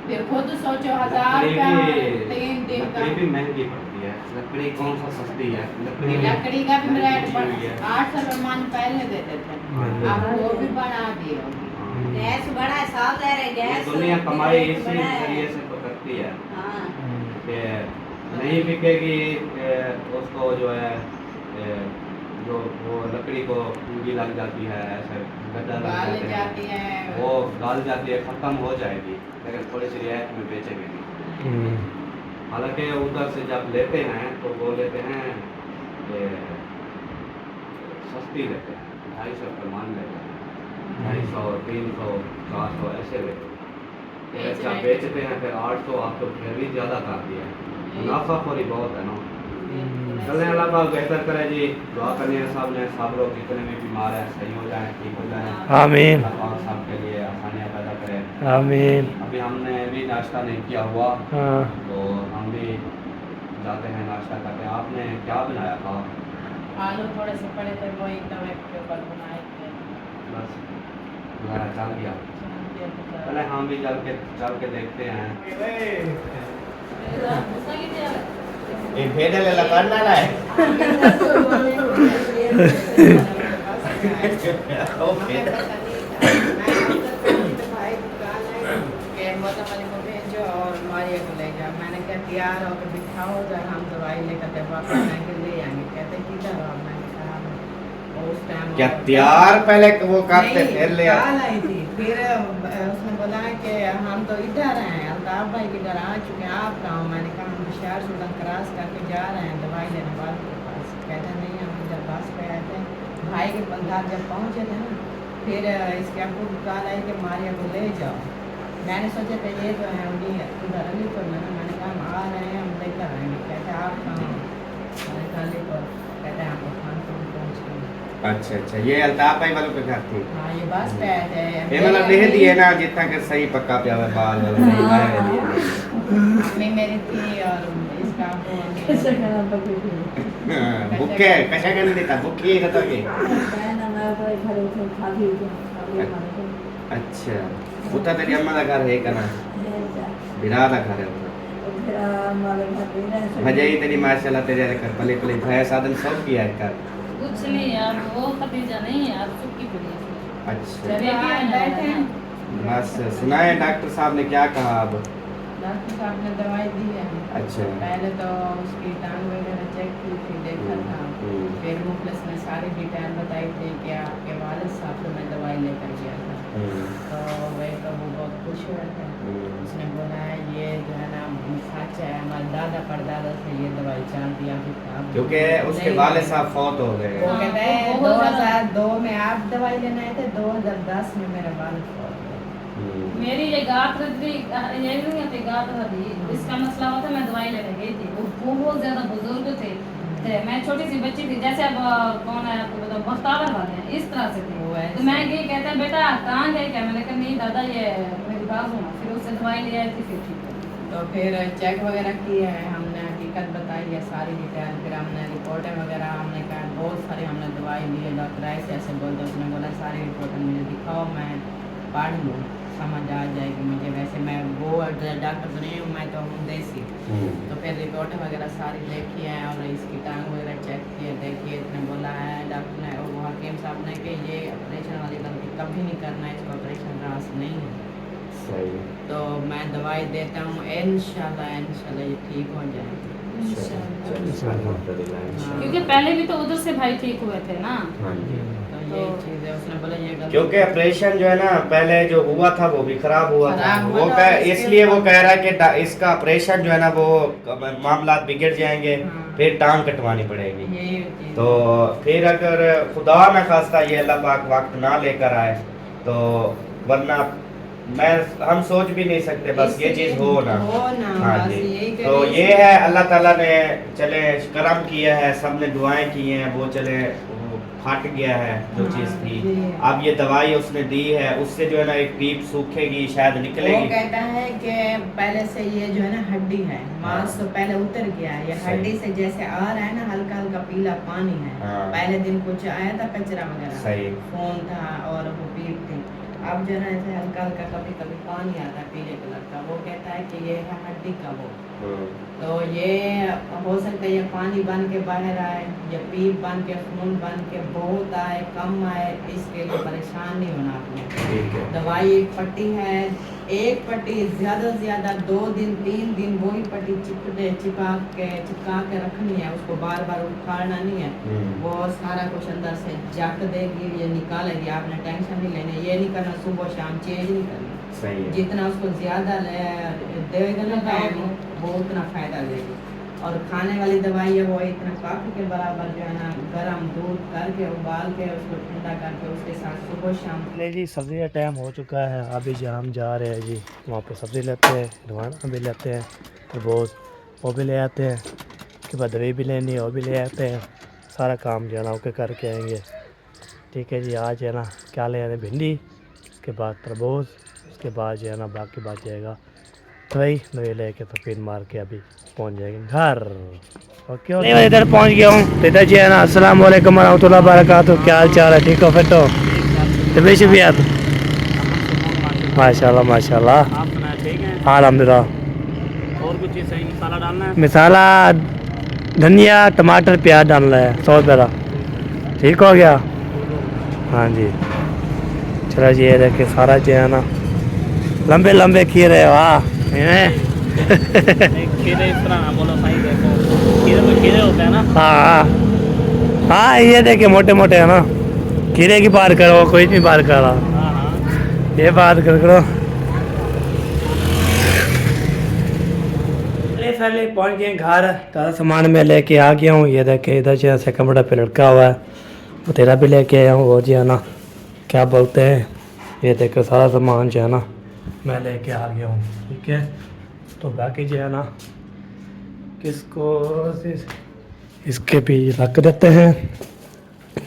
फिर खुद सोचो 1000 का 3 दिन का, लकड़ी भी महंगी पड़ती है। लकड़ी कौन सा सस्ती है? लकड़ी का भी रेट 800 रुपये मान पहले देते थे, अब वो भी बढ़ा दिए। गैस बड़ा है, साल ले रहे गैस। दुनिया कमाई इसी जरिए से तो करती है हाँ। कि नहीं बिकेगी उसको जो है जो वो लकड़ी को पूंजी लग जाती है, ऐसे गड्ढा लग जाती है, वो गाल जाती है, ख़त्म हो जाएगी, लेकिन थोड़ी सी रियायत में बेचेंगे नहीं। हालांकि उधर से जब लेते हैं तो वो लेते हैं ये सस्ती लेते हैं, 250 रुपये मान लेते हैं, 250, 300, 400 ऐसे लेते हैं। जब बेचते हैं फिर 800, आप तो फिर भी ज़्यादा कर दिया, मुनाफाखोरी बहुत है ना। चलें अल्लाह पाक बेहतर करे जी, दुआ करनी है सब ने, सब लोग जितने भी बीमार हैं सही हो जाएं, ठीक हो जाएं। आमीन। अल्लाह पाक सबके लिए आसानियाँ पैदा करे। आमीन। अभी हमने भी नाश्ता नहीं किया हुआ, हाँ तो हम भी जाते हैं नाश्ता करते हैं। आपने क्या बनाया था? आलू थोड़े से पड़े थे, वही तवे के ऊपर बनाए थे, बस गुजारा चल गया। पहले हम भी चल के देखते हैं। ये भेड़े ले लगाना ना है। ओके। और मारिया को ले जाओ। मैंने कहा तैयार होकर बिठाओ, जब हम दवाई लेकर दवा करने के ले आएंगे। कहते किधर हो? मैंने कहा उस टाइम क्या तैयार पहले वो करते फिर ले काल आई थी। फिर उसने बोला कि हम तो इधर हैं, अल्ताफ भाई के घर आ चुके हैं, आप कहाँ? मैंने कहा हम शहर सुल्तान क्रॉस करके जा रहे हैं दवाई लेने वाले के पास। कहते नहीं हम इधर बस पे आए थे। भाई के बंधार जब पहुँचे थे ना, फिर इसके आपको कॉल आई कि मारिया को ले जाओ। मैंने सोचा था ये तो है उन्हीं उधर अलीपुर में। मैंने कहा हम आ रहे हैं, हम लेकर आएंगे। कहते आप कहाँ? मैंने कहा अलीपुर। कहते हैं आपको खानपुर पहुँच गए। अच्छा अच्छा, ये अल्ताफ भाई वालों के घर थी। हाँ ये बस पे आए थे। ये मतलब देह दिए ना जितना के सही पक्का प्या हुआ बाल वाल नहीं आए दिए। मम्मी मेरी थी और इसका वो कैसे करा पकड़ के बुके कशा करने देता बुके रहता के। ना मैं तो घर उठे खा भी अच्छा उता तेरी अम्मा का घर है कना बिरा का घर है उता मजे ही तेरी माशाल्लाह तेरे घर पले पले भय साधन सब किया है कर। कुछ नहीं यार, वो खतीजा नहीं है यार, चुपकी पड़ी है। अच्छा चलिए बैठे हैं। बस सुनाए डॉक्टर साहब ने क्या कहा अब। डॉक्टर साहब ने दवाई दी है। अच्छा पहले तो उसकी टांग वगैरह चेक की थी, देखा था। फिर मुखलिस ने सारी डिटेल बताई थी कि आपके वालिद साहब से मैं दवाई लेकर गया था। तो वही तो वो बहुत खुश हुए थे। उसने बोला है ये जो है ना सच है, हमारे दादा परदादा से ये दवाई चलती है क्योंकि उसके वाले साहब फौत हो गए। वो कहते हैं 2002 में आप दवाई लेने आए थे, 2010 में मेरा वालिद फौत हो गए। मेरी ये गात रही, ये नहीं होती गात रही, इसका मसला हुआ था, मैं दवाई लेने गई थी। वो बहुत ज्यादा बुजुर्ग थे, मैं छोटी सी बच्ची थी, जैसे अब कौन है आपको बताओ बख्तावर वाले हैं, इस तरह से थे। तो मैं गई, कहते हैं बेटा कहाँ गए क्या, मैंने कहा नहीं दादा ये मेरी बात सुना। फिर उससे दवाई ले आई थी, फिर ठीक है। तो फिर चेक वगैरह किए हैं हमने, हकीकत बताई है सारी डिटेल। फिर हमने रिपोर्टें वगैरह हमने कहा बहुत सारी हमने दवाई ली है, डॉक्टर ऐसे बोलते, उसने बोला सारी रिपोर्टें मुझे दिखाओ, मैं पढ़ लूँ, समझ आ जाएगी मुझे। वैसे मैं वो डॉक्टर तो नहीं हूँ, मैं तो हूँ देसी। तो फिर रिपोर्टें वगैरह सारी देखी है और इसकी टांग वगैरह चेक की है, देखिए इसने बोला है डॉक्टर ने, वो हकीम साहब ने कि ये ऑपरेशन वाली गलती कभी नहीं करना है, इसको ऑपरेशन रास नहीं है। सही तो मैं दवाई देता हूँ, इंशाल्लाह ये ठीक हो जाएगी। क्योंकि पहले भी तो उधर से भाई ठीक हुए थे ना। हाँ जी। तो यही चीज़ है, उसने बोला ये गलती क्योंकि ऑपरेशन जो है ना पहले जो हुआ था वो भी खराब हुआ था, खराब हुआ वो था, कह इसके इसलिए वो कह रहा है कि इसका ऑपरेशन जो है ना वो मामला बिगड़ जाएंगे, फिर टांग कटवानी पड़ेगी। यही चीज़ तो फिर अगर खुदा न खास्ता ये अल्लाह पाक वक्त ना लेकर आए तो वरना हम सोच भी नहीं सकते, बस ये चीज़ हो ना। हाँ बस जी। यही तो ये है अल्लाह ताला ने चले करम किया है, सब ने दुआएं की हैं, वो चले फट गया है जो चीज़ थी। अब ये दवाई उसने दी है, उससे जो है ना एक टीप सूखेगी शायद वो निकलेगी। कहता है कि पहले से ये जो है ना हड्डी है, मांस तो पहले उतर गया है, ये सही। हड्डी से जैसे आ रहा है ना हल्का हल्का पीला पानी है। हाँ। पहले दिन कुछ आया था कचरा वगैरह, सही। फोन था और वो पीप थी। अब जो है ना ऐसे हल्का हल्का कभी कभी पानी आता है पीले कलर का। वो कहता है कि ये है हड्डी का वो। तो ये हो सकता है ये पानी बन के बाहर आए, या पीप बन के खून बन के बहुत आए कम आए, इसके लिए परेशान नहीं होना आपने। ठीक है। दवाई एक पट्टी है, एक पट्टी ज़्यादा से ज़्यादा 2 दिन 3 दिन वही पट्टी चिपका के रखनी है, उसको बार बार उखाड़ना नहीं है। वो सारा कुछ अंदर से जक देगी, ये निकालेगी, आपने टेंशन नहीं लेनी, ये नहीं करना सुबह शाम चेंज नहीं करना। सही है। जितना उसको ज़्यादा देगा ना टाइम वो उतना फ़ायदा देगी। और खाने वाली दवाई है वो इतना काफ़ी के बराबर जो है ना गर्म दूध करके उबाल के उसको ठंडा करके उसके साथ सुबह शाम। नहीं जी, सब्ज़ी का टाइम हो चुका है, अभी जो हम जा रहे हैं जी वहाँ पे सब्ज़ी लेते हैं, रवाना भी लेते हैं, तरबूज वो भी ले आते हैं, उसके बाद दवाई भी लेनी है वो भी ले आते हैं, सारा काम जो है ना ओके करके आएंगे। ठीक है जी, आज है ना क्या ले आए भिंडी, उसके बाद तरबूज, उसके बाद जो है ना बाकी बात जाएगा दवाई लेके तो फिर मार के अभी पहुंच जाएंगे घर। ओके नहीं मैं इधर पहुंच गया हूँ। तो इधर जी है ना अस्सलाम वालेकुम वरहमतुल्लाह वबरकातुहू, क्या हाल चाल है, ठीक हो फिर तो शुक्रियात माशाल्लाह माशाल्लाह। हाँ अल्हम्दुलिल्लाह। और कुछ चीज़ सही मसाला डालना है? मसाला धनिया टमाटर प्याज डालना है 100 रुपये का, ठीक हो गया। हाँ जी चलो जी, ये देखिए सारा जो है ना लंबे लंबे खीरे, वाह खीरे इस तरह ना बोलो भाई, देखो खीरे में खीरे होते हैं ना। हाँ हाँ ये देखिए मोटे मोटे है ना, खीरे की बात करो, कोई नहीं बात कर रहा, हाँ हाँ ये बात करो। पहले पहुंच गए घर, सारा सामान मैं लेके आ गया हूँ। ये देखे इधर जो है कमरा पे लटका हुआ है, वो तेरा भी लेके आया हूँ। और जो है ना क्या बोलते हैं, ये देखो सारा सामान जो है ना मैं लेके आ गया हूँ। ठीक है, तो बाकी जो है ना किसको इसके भी रख देते हैं।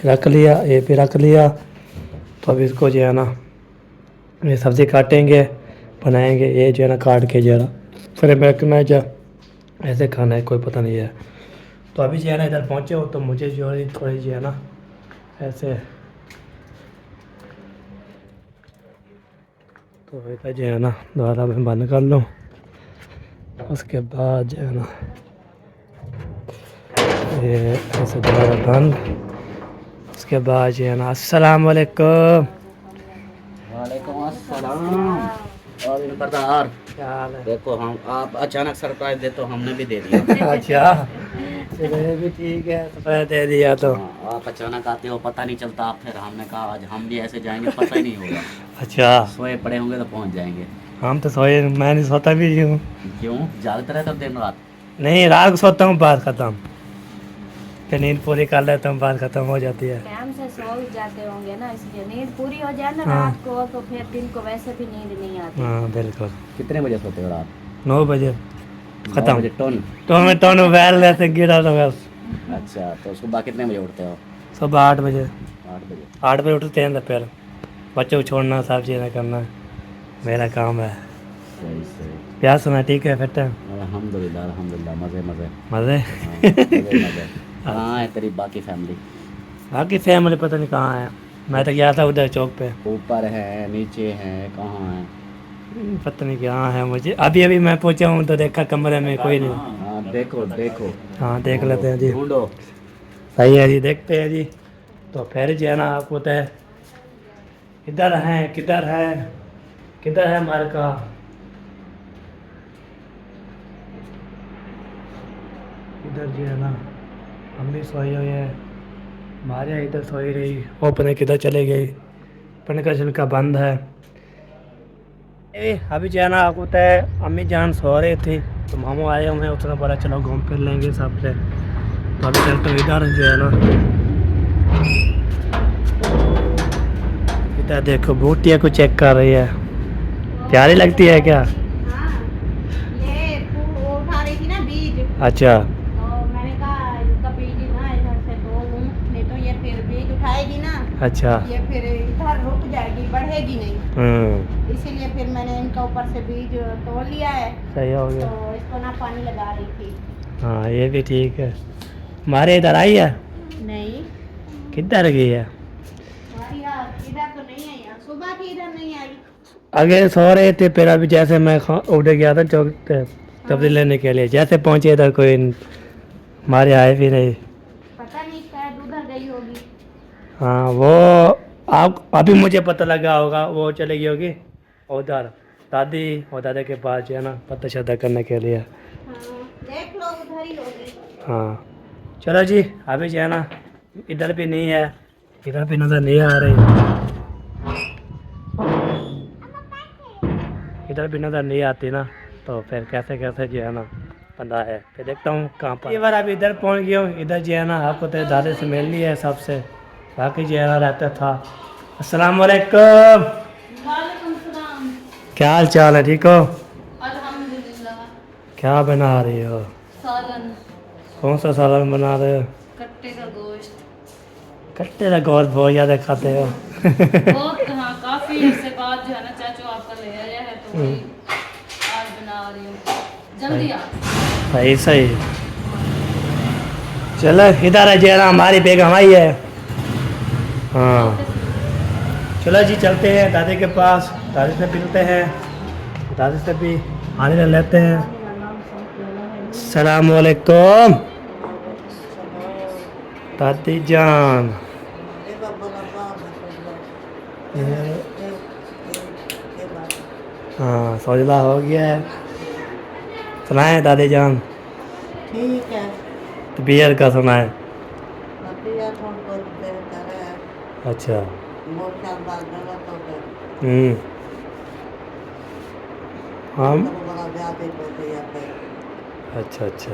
रख लिया, ये भी रख लिया। तो अब इसको जो है ना ये सब्ज़ी काटेंगे, बनाएंगे। ये जो है ना काट के जो है ना फिर मैं जो ऐसे खाना है कोई पता नहीं है। तो अभी जो है ना इधर पहुँचे हो तो मुझे जो है थोड़ी जो है ना ऐसे तो इधर जो है ना दोबारा मैं बंद कर लूँ। उसके बाद जो है ना ये ऐसे दोबारा बंद। उसके बाद जो है ना अस्सलाम वालेकुम। वालेकुम अस्सलाम। और इनपरदार क्या हाल है? देखो हम आप अचानक सरप्राइज दे तो हमने भी दे दिया। अच्छा चलो ये भी ठीक है, तो दे दिया तो। हाँ, आप अचानक आते हो पता नहीं चलता, फिर हमने कहा आज हम भी ऐसे जाएंगे पता ही नहीं होगा। अच्छा सोए पड़े होंगे तो पहुंच जाएंगे। हम तो सोए, मैं नहीं सोता भी हूँ। क्यों जागते रहते हो दिन रात? नहीं रात को सोता हूँ, बात खत्म। फिर नींद पूरी कर लेता हूँ, बात खत्म हो जाती है। टाइम से सो ही जाते होंगे ना, इसलिए नींद पूरी हो जाए ना हाँ। रात को, तो फिर दिन को वैसे भी नींद नहीं आती। हाँ बिल्कुल। कितने बजे सोते हो रात? 9 बजे 9 खत्म। बजे टोन। तो मैं तो बैल ऐसे गिरा तो बस। अच्छा तो सुबह कितने बजे उठते हो? सुबह 8 बजे। 8 बजे। 8 बजे उठते हैं तो फिर बच्चों को छोड़ना, सब चीज़ें करना मेरा काम है। सही सही। प्यार सुना ठीक है फिर टाइम अल्हम्दुलिल्लाह अल्हम्दुलिल्लाह मज़े मज़े। मज़े। हाँ, मज़े मज़े। कहाँ है तेरी बाकी फैमिली? बाकी फैमिली पता नहीं कहाँ है। मैं तो गया था उधर चौक पे, ऊपर है नीचे है कहाँ है? पता नहीं कहाँ है मुझे। अभी अभी मैं पहुंचा हूँ तो देखा कमरे में कोई नहीं। हाँ देखो देखो। हाँ देख लेते हैं जी। ढूंढो। सही है जी, देखते हैं जी। तो फिर जो है ना आपको तो किधर है किधर है किधर है मार्का? इधर जो है ना हम भी सोई हुई है, हमारे इधर सोई रही, वो पता नहीं किधर चले गई, पता का छिलका बंद है। अभी जो है ना आपको तो अम्मी जान सो रही थी तो मामू आए हुए हैं, उतना बड़ा चलो घूम फिर लेंगे सबसे। तो अभी चलते हुए इधर जो है ना इधर देखो बूटिया को चेक कर रही है, प्यारी लगती है क्या? हाँ, ये वो उठा रही थी ना बीज, अच्छा तो मैंने कहा इसका बीज ना इधर से तोड़ लूं, नहीं तो ये फिर बीज उठाएगी ना, अच्छा। ये फिर इधर रुक जाएगी, बढ़ेगी नहीं। इसीलिए फिर मैंने इनका ऊपर से बीज तोड़ लिया है। सही हो गया। तो इसको ना पानी लगा रही थी। हाँ ये भी ठीक है। हमारे इधर आई है? नहीं, किधर गई है? हमारी इधर तो नहीं आई, सुबह की इधर नहीं आई। आगे सो रहे थे, फिर अभी जैसे मैं उठ गया था चौक पे सब्जी लेने के लिए, जैसे पहुंचे इधर कोई हमारे आए भी नहीं। पता नहीं शायद उधर गई होगी। हाँ वो आप अभी मुझे पता लगा होगा, वो चली गई होगी उधर दादी और दादा के पास जो है ना पता शता करने के लिए। हाँ, देख लो उधर ही होगी। हाँ चलो जी, अभी जो है ना इधर भी नहीं है, इधर भी नज़र नहीं आ रही, इधर भी नज़र नहीं आती ना, तो फिर कैसे कैसे जो है ना बंदा है। फिर देखता हूँ कहाँ पर। ये बार अभी इधर पहुँच गया हूँ, इधर जो है ना आपको तो दादे से मिल ली है सबसे, बाकी जो है ना रहता था। अस्सलाम वालेकुम। वालेकुम सलाम। क्या हाल चाल है, ठीक हो? अल्हम्दुलिल्लाह। क्या बना रही हो? सालन, कौन सा सालन बना रहे हो? कट्टे का गोश्त। कट्टे का गोश्त बहुत ज़्यादा खाते हो। बहुत, हाँ काफ़ी अरसे बाद जो है ना चाचू आपका ले आया है, तो वही आज बना रही हूँ। जल्दी आ। सही सही। चलो इधर है जो है ना हमारी बेगम आई है। हाँ चलो जी चलते हैं दादी के पास, दादी से मिलते हैं, दादी से भी आने लेते हैं। अस्सलाम वालेकुम दादी जान। हाँ सौजला हो गया है, सुनाए दादी जान? ठीक है। तबीयत का सुनाए? अच्छा हम अच्छा अच्छा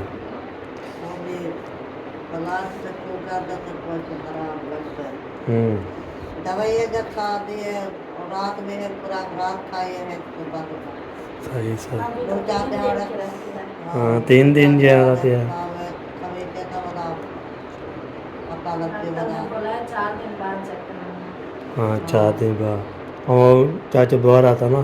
दवाइयाँ जब खा दी है और रात में है पूरा रात खाए हैं सुबह सही सही। दो चार दिन रख हाँ 3 दिन ज़्यादा है। डॉक्टर ने बोला है 4 दिन बाद चेक कराना। हाँ 4 दिन बाद। और चाचा बुआ रहा था ना।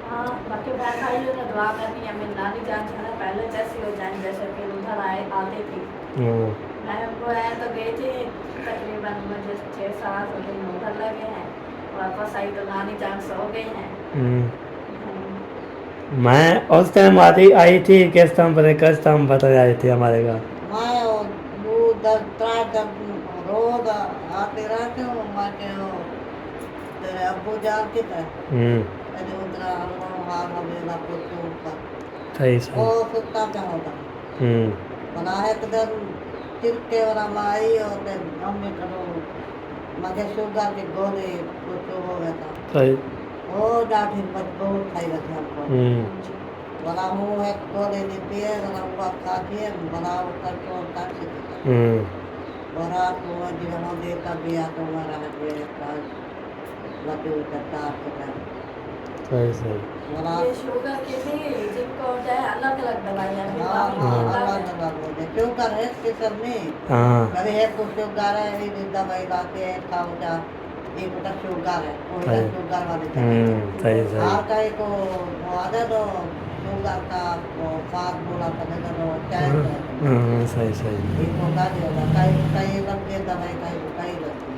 हाँ बाकी बहन भाइयों ने दुआ करनी है। मेरी नानी जान जो है ना पहले जैसी हो जाए जैसे कि उधर आती थी। मैं वो है तो गई थी तकरीबन मुझे 6-7 दिन उधर लगे हैं। वापस आई तो नानी जान सो गई हैं। मैं उस टाइम आई थी किस टाइम बता आई थी हमारे घर। मैं वो 10 रोज आते रहते हूँ। मैं के वो तेरे अब्बू जान के थे तेरे उधर हाँ मेरा पुत्र का सही वो सही। सुत्ता क्या होता बना है कदर चिरके और माई और ते अम्मी करो मगे शुगर के गोली कुछ हो गया था सही। वो डाठी मजबूत खाई रखे हमको बना मुँह है गोली देती है बना हुआ खाती है बना कर तो ताकि बड़ा को जीवन देता भी आ तो हमारा है काज लगे करता आपको सही सही। बना ये शुगर की भी जिनको चाहे अलग अलग दवाइयाँ भी शुगर है किसर में हाँ कभी है कुछ शुगर है ये दवाई लाते हैं खाओ जा एक उधर शुगर है वो सही। शुगर वाले सही सही। और कहीं को आधा तो शुगर का फार्मूला पता तो चाहे सही सही। एक होता दिया कहीं कहीं लगती दवाई कहीं लगती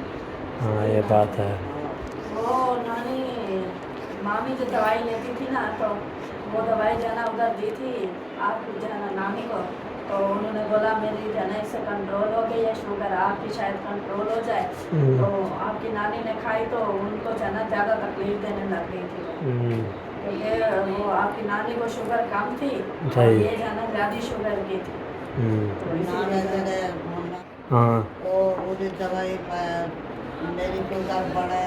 हाँ ये बात है। वो नानी मामी जो दवाई लेती थी ना तो वो दवाई जो है ना उधर दी थी आपकी जो है ना नानी को। तो उन्होंने बोला मेरी जो है ना इससे कंट्रोल हो गई है शुगर आपकी शायद कंट्रोल हो जाए। तो आपकी नानी ने खाई तो उनको जो है ना ज़्यादा तकलीफ देने लग गई थी क्योंकि वो आपकी नानी को शुगर कम थी और ये जो है ना ज़्यादा शुगर की थी। तो इसीलिए हाँ वो मुझे दवाई मेरी शुगर बढ़े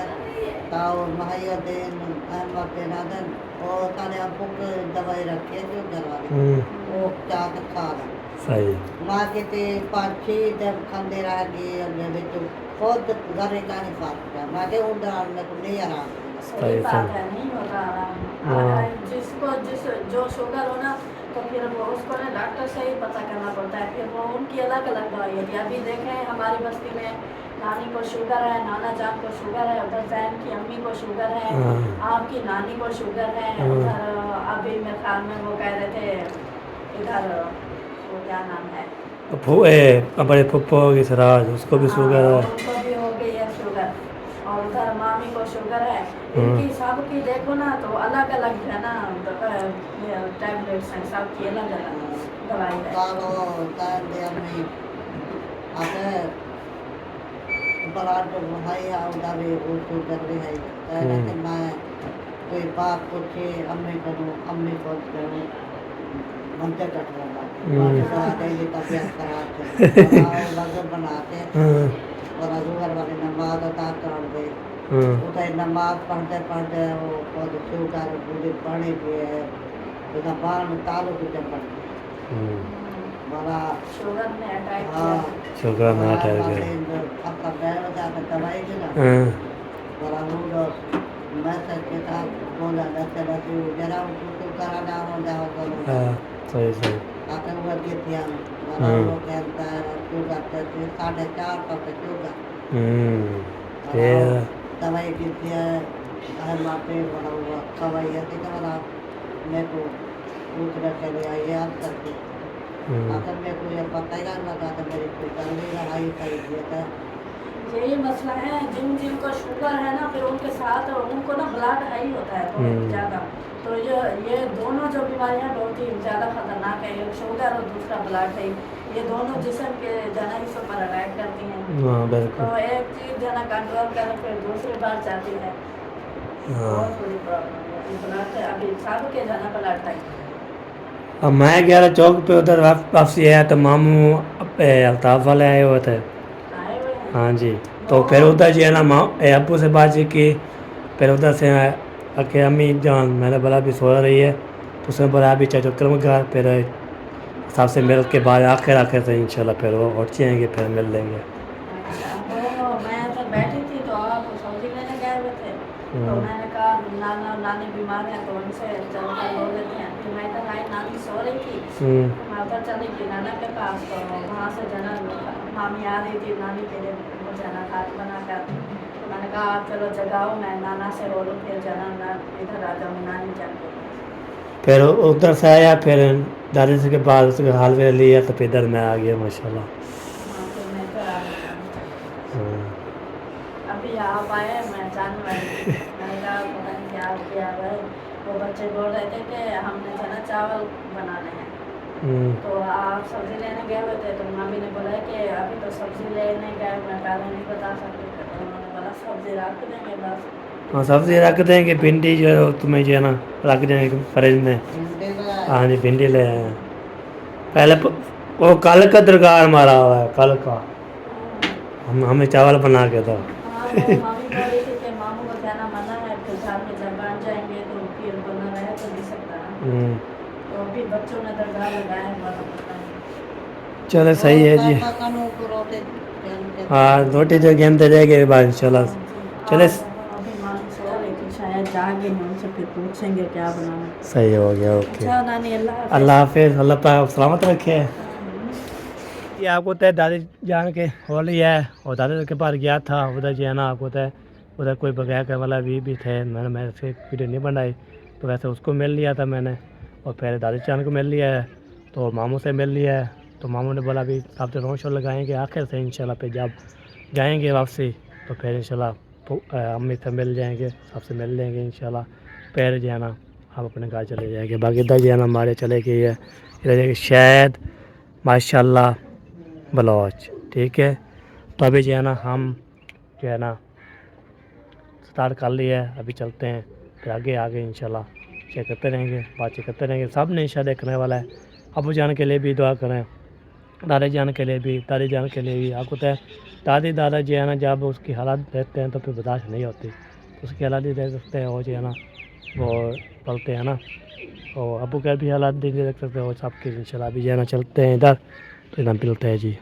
ताऊ महाया दिन अहमद के नादन और सारे आपको दवाई रखी है शुगर वाली वो क्या खा रहा सही। माँ के ते 5-6 दिन खाते रह गए मेरे तो खुद घर का नहीं पाता माँ के उधर में तो नहीं आराम सही बात है नहीं होता आराम। जिसको जो शुगर हो ना तो फिर वो उसको ना डॉक्टर से ही पता करना पड़ता है। फिर वो उनकी अलग अलग दवाई होती है। अभी देखें हमारी बस्ती में नानी को शुगर है नाना जान को शुगर है उधर जैन की अम्मी को शुगर है आपकी नानी को शुगर है उधर अभी मेरे ख्याल में वो कह रहे थे इधर वो क्या नाम है बड़े पप्पो की सराज उसको भी शुगर है। उनको भी हो गई है शुगर और उधर मामी को शुगर है। इनकी सबकी देखो ना तो अलग अलग है ना टैबलेट्स हैं सबकी अलग अलग दवाई है। सालों टाइम दे अपनी आते बड़ा तो भाई उधर भी वो शुगर भी है कहते मैं कोई बात पूछे अम्मी को मंत्र कट रहा डेली तबियत खराब लग बनाते और शुगर वाली नमाज अदा कर गए उधर नमाज पढ़ते पढ़ते वो शुगर पूरी पढ़ी भी है उधर बाहर में तालु की चपड़ बड़ा शुगर में अटैक हाँ शुगर में अटैक आपका पैर हो जाता दवाई की ना बड़ा लोग मैसेज के साथ बोला दस जरा उसको करा जाओ जाओ करो सही सही। आकर वो के ध्यान बड़ा लोग कहता है शुगर करते 4.5 पे शुगर दवाई की दिया है मापे बड़ा हुआ दवाई है कि बड़ा मैं को पूछ रखे ले याद करके अगर मैं को ये पता ही ना लगा तो मेरी कोई तंगी रहाई सही दिया था। यही मसला है जिनको शुगर है ना फिर उनके साथ उनको ना ब्लड हाई होता है बहुत ज़्यादा। तो ये दोनों जो बीमारियां बहुत ही ज़्यादा खतरनाक है एक शुगर और दूसरा ब्लड हाई ये दोनों जिस्म के जना हिस्सों पर अटैक करती हैं। तो एक चीज़ जना कंट्रोल कर फिर दूसरी बार जाती है बहुत बड़ी प्रॉब्लम है ब्लड अभी सबके जना ब्लड हाई। अब मैं 11 चौक पे उधर वापसी आया तो मामू अल्ताफ वाले आए हुए थे। हाँ जी तो फिर उधर जो है ना अबू से बातचीत की फिर उधर से आके अम्मी जान मैंने बोला अभी सो रही है तो उसने बोला अभी चाहे चक्कर घर फिर साहब से मिल के बाद आखिर से इंशाल्लाह फिर वो और जाएंगे फिर मिल लेंगे। मैं तो बैठी थी तो आप सब्जी लेने गए हुए थे तो मैंने कहा नाना नानी बीमार है तो उनसे चल कर बोल लेते हैं। फिर मैं तो नानी सो रही थी मैं उधर चली गई नाना के पास तो वहाँ से जना मामी आ रही थी नानी के लिए मुझे ना खाट बनाकर, तो मैंने कहा चलो जगाओ, मैं नाना से बोलूँ फिर जना इधर आ जाऊँ नानी जान के। फिर उधर से आया, फिर दादी से के बाद उसके हाल में लिया तो फिर इधर में आ गया माशाल्लाह। हाँ फिर मैं इधर आ गई। हाँ। अभी आप आए मैं जान वाली मैंने कहा पता नहीं क्या किया है। वो बच्चे बोल रहे थे कि हमने चना चावल बनाने हैं, तो आप सब्जी लेने गए हुए थे, तो मम्मी ने बोला कि अभी तो सब्जी लेने गए, मैं कारण नहीं बता सकती, तो उन्होंने बोला सब्जी रख देंगे बस। हाँ सब्जी रख देंगे, भिंडी जो है तुम्हें जो है ना रख देंगे फ्रिज में। हाँ जी भिंडी ले आए हैं। पहले वो कल का दरगार मारा हुआ है, कल का हमें चावल बना के दो। हाँ वो मम्मी बोल रही थी कि मामू को कहना मना है, फिर घर में जब बन जाएंगे तो फिर बना रहे तो नहीं सकता है। तो अभी बच्चों ने दरगाह लगाया है, वाला पता नहीं। चलो सही है जी। हाँ रोटी जो गेंद रहेगी बाद इंशाल्लाह। चले अभी मामी सो रही थी शायद जागे नहीं, उनसे फिर पूछेंगे क्या बनाना। सही हो गया, ओके। अच्छा नानी अल्लाह अल्लाह हाफिज़, अल्लाह पाक सलामत रखे। ये आपको तय दादी जान के होली है और दादी के पास गया था, उधर जो है ना आपको तय उधर कोई बगैर के वाला भी थे, मैंने से वीडियो नहीं बनाई, तो वैसे उसको मिल लिया था मैंने, और फिर दादी जान को मिल लिया है, तो मामू से मिल लिया है। तो मामू ने बोला अभी आप तो रोड शो लगाएंगे आखिर से इंशाल्लाह, पे जब जाएंगे वापसी तो फिर इंशाल्लाह अम्मी से मिल जाएंगे, सबसे मिल लेंगे इंशाल्लाह, फिर जो है ना हम अपने घर चले जाएंगे। बाकी इधर जो है ना हमारे चले गई है इधर शायद माशाल्लाह बलौच, ठीक है। तो अभी जो है ना हम जो है ना स्टार्ट कर लिया है, अभी चलते हैं फिर आगे आगे इंशाल्लाह चेक करते रहेंगे, बातचीत करते रहेंगे। सब ने इंशाल्लाह देखने वाला है, अबू जान के लिए भी दुआ करें, दादी जान के लिए भी, दादी जान के लिए भी। आपको तो दादी दादा जो है ना जब उसकी हालात देखते हैं तो फिर बर्दाश्त नहीं होती, तो उसकी हालात ही देख सकते हैं, वो जो है ना वो पलते हैं ना, और अबू के भी हालात देख सकते हैं वो सबके। इंशाल्लाह अभी जो है ना चलते हैं इधर, तो इधर मिलते हैं जी।